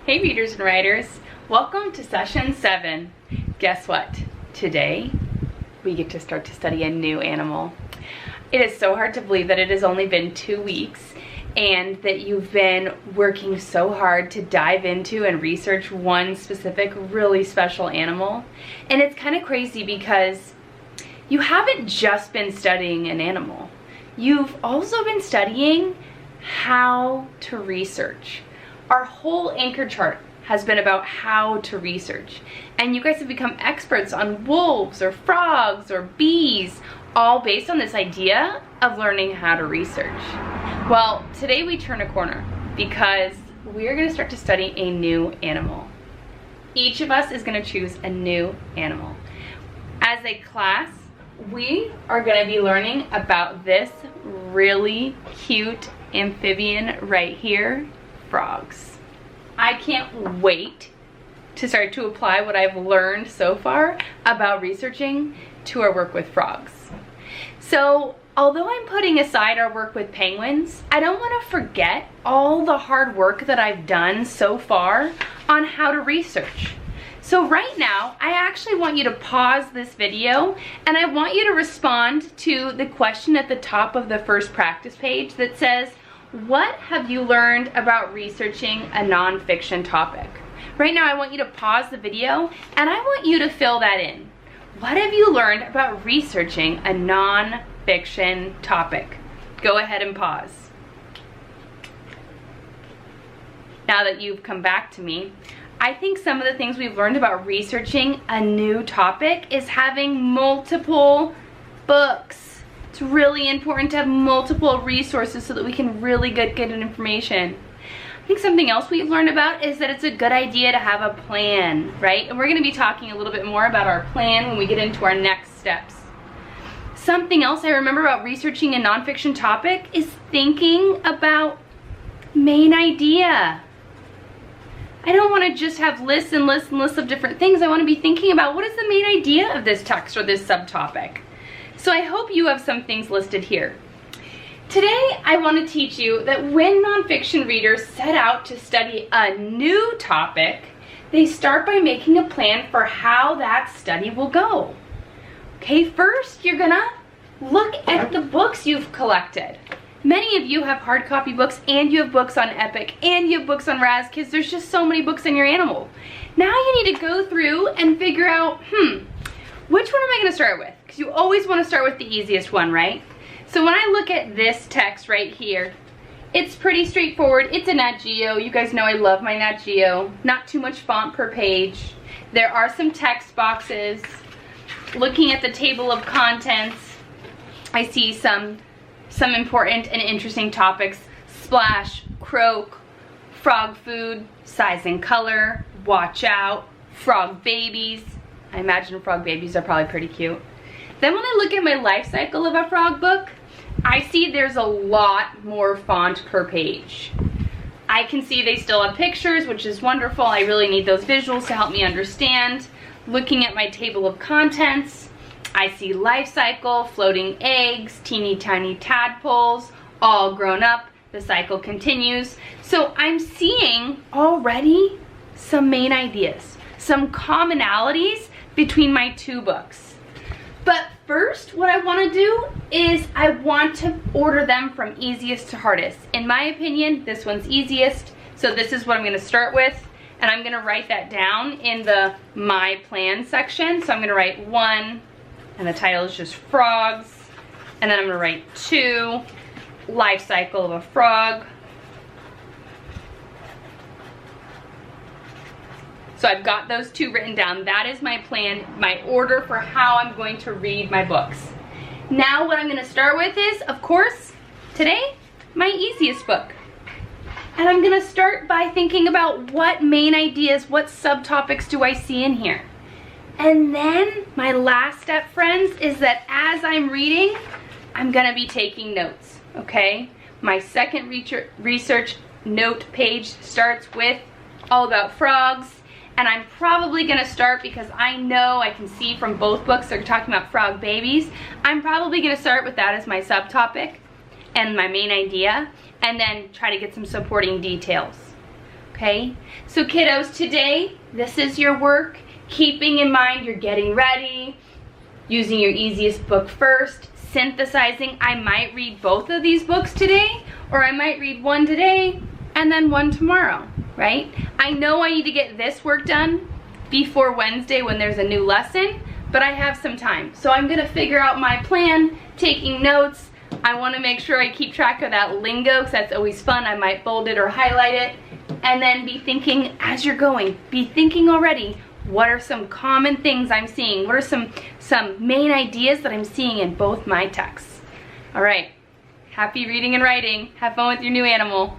Hey readers and writers, welcome to session 7. Guess what? Today we get to start to study a new animal. It is so hard to believe that it has only been 2 weeks and that you've been working so hard to dive into and research one specific really special animal. And it's kind of crazy because you haven't just been studying an animal. You've also been studying how to research. Our whole anchor chart has been about how to research. And you guys have become experts on wolves or frogs or bees, all based on this idea of learning how to research. Well, today we turn a corner because we're going to start to study a new animal. Each of us is going to choose a new animal. As a class, we are going to be learning about this really cute amphibian right here, frogs. I can't wait to start to apply what I've learned so far about researching to our work with frogs. So, although I'm putting aside our work with penguins, I don't want to forget all the hard work that I've done so far on how to research. So right now, I actually want you to pause this video and I want you to respond to the question at the top of the first practice page that says, what have you learned about researching a nonfiction topic? Right now, I want you to pause the video and I want you to fill that in. What have you learned about researching a nonfiction topic? Go ahead and pause. Now that you've come back to me, I think some of the things we've learned about researching a new topic is having multiple books. It's really important to have multiple resources so that we can really get information. I think something else we've learned about is that it's a good idea to have a plan, right? And we're going to be talking a little bit more about our plan when we get into our next steps. Something else I remember about researching a nonfiction topic is thinking about main idea. I don't want to just have lists and lists and lists of different things. I want to be thinking about what is the main idea of this text or this subtopic. So I hope you have some things listed here. Today, I want to teach you that when nonfiction readers set out to study a new topic, they start by making a plan for how that study will go. Okay, first you're gonna look at the books you've collected. Many of you have hard copy books and you have books on Epic and you have books on Raz-Kids. There's just so many books in your animal. Now you need to go through and figure out, which one am I gonna start with? Because you always wanna start with the easiest one, right? So when I look at this text right here, it's pretty straightforward. It's a Nat Geo. You guys know I love my Nat Geo. Not too much font per page. There are some text boxes. Looking at the table of contents, I see some important and interesting topics. Splash, croak, frog food, size and color, watch out, frog babies. I imagine frog babies are probably pretty cute. Then when I look at my life cycle of a frog book, I see there's a lot more font per page. I can see they still have pictures, which is wonderful. I really need those visuals to help me understand. Looking at my table of contents, I see life cycle, floating eggs, teeny tiny tadpoles, all grown up. The cycle continues. So I'm seeing already some main ideas, some commonalities between my two books. But first, what I want to do is I want to order them from easiest to hardest. In my opinion, this one's easiest, so this is what I'm going to start with, and I'm going to write that down in the My Plan section. So I'm going to write 1, and the title is just Frogs, and then I'm going to write 2, Life Cycle of a Frog. So I've got those 2 written down. That is my plan, my order for how I'm going to read my books. Now what I'm going to start with is, of course, today, my easiest book. And I'm going to start by thinking about what main ideas, what subtopics do I see in here. And then my last step, friends, is that as I'm reading, I'm going to be taking notes, okay? My second research note page starts with all about frogs. And I'm probably going to start, because I know I can see from both books they're talking about frog babies. I'm probably going to start with that as my subtopic and my main idea, and then try to get some supporting details. okay? So kiddos, today, this is your work, keeping in mind you're getting ready, using your easiest book first, synthesizing. I might read both of these books today, or I might read one today and then one tomorrow, right? I know I need to get this work done before Wednesday when there's a new lesson, but I have some time. So I'm gonna figure out my plan, taking notes. I wanna make sure I keep track of that lingo, because that's always fun. I might bold it or highlight it, and then be thinking as you're going, be thinking already, what are some common things I'm seeing? What are some main ideas that I'm seeing in both my texts? All right, happy reading and writing. Have fun with your new animal.